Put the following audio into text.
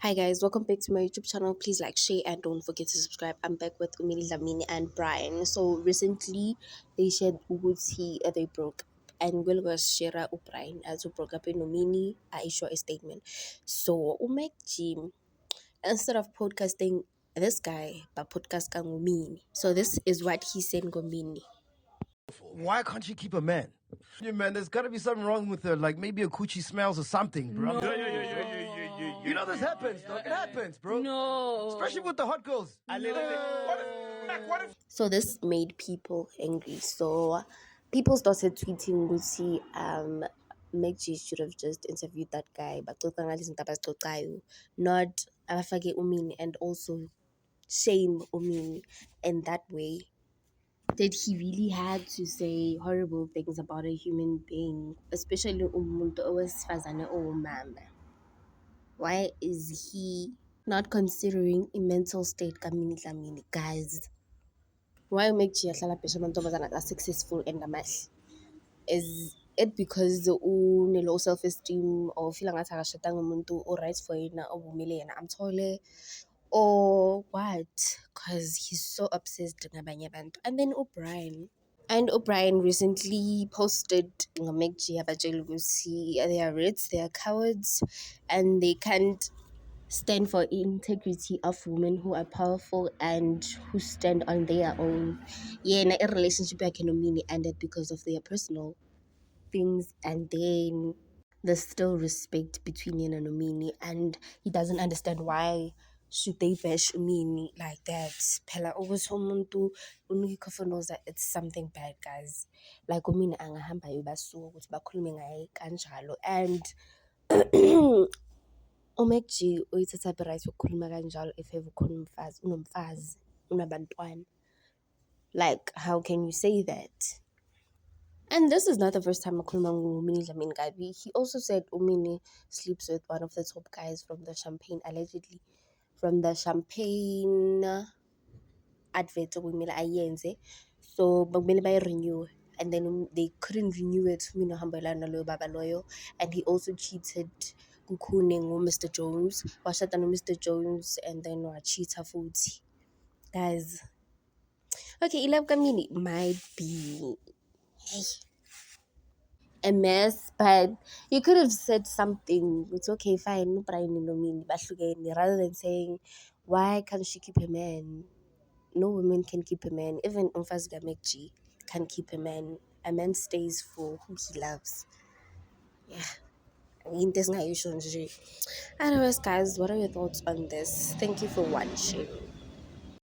Hi guys, welcome back to my YouTube channel. Please like, share, and don't forget to subscribe. I'm back with Umili Lamini and Brian. So recently they shared Uguti they broke and will was share Brian as who broke up in Umini. I issue a statement. So Umek Jim instead of podcasting this guy, but podcast kang Umini. So this is what he said Gomini. Why can't she keep a man? Yeah, man, there's gotta be something wrong with her. Like maybe a coochie smells or something, bro. No. You know this happens, dog. It happens, bro. No. Especially with the hot girls. So this made people angry. So people started tweeting Gucci, Megji should have just interviewed that guy, but not abafake Umini and also shame Umini in that way. Did he really had to say horrible things about a human being, especially umuntu owesifazane owumama? Why is he not considering a mental state kamini Dlamini, guys? Why make ahlala bhesha amantombazane are successful and amahle? Is it because une-low self-esteem or feel ngathi akashadanga umuntu o-right for yena ovumile yena amthole or what? Because he's so obsessed ngabanye abantu. And then O'Brien recently posted ngamekji abatshela ukuthi they are rats, they are cowards, and they can't stand for integrity of women who are powerful and who stand on their own. Yeah, in a relationship like Nomini ended because of their personal things, and then there's still respect between Yena and Nomini, and he doesn't understand why should they bash Umini like that. Phela ukuthi umuntu unikho knows that it's something bad, guys. Like Umini angahamba yobasuka ukuthi bakhulume ngaye kanjalo, and uMacG uyithatha right ukukhuluma kanjalo if ever ukhona unomfazi unabantwana. Like, how can you say that? And this is not the first time akhuluma ngumini Dlamini Gabi. He also said Umini sleeps with one of the top guys from the Champagne, allegedly from the Champagne advert okumele ayenze. So bakumele bayi-renew, and then they couldn't renew it. Umini wahambelana naloyo baba loyo, and he also cheated kukhune Mr. Jones. Washada no-Mr. Jones and then wacheata futhi. Guys, okay, Ilab Kamini might be a mess, but you could have said something. It's okay, fine, no Brian no mean rather than saying, why can't she keep a man? No woman can keep a man. Even Umfaz Gamekji can keep a man. A man stays for who he loves. Yeah. I mean, there's no issue. Anyways, guys, what are your thoughts on this? Thank you for watching.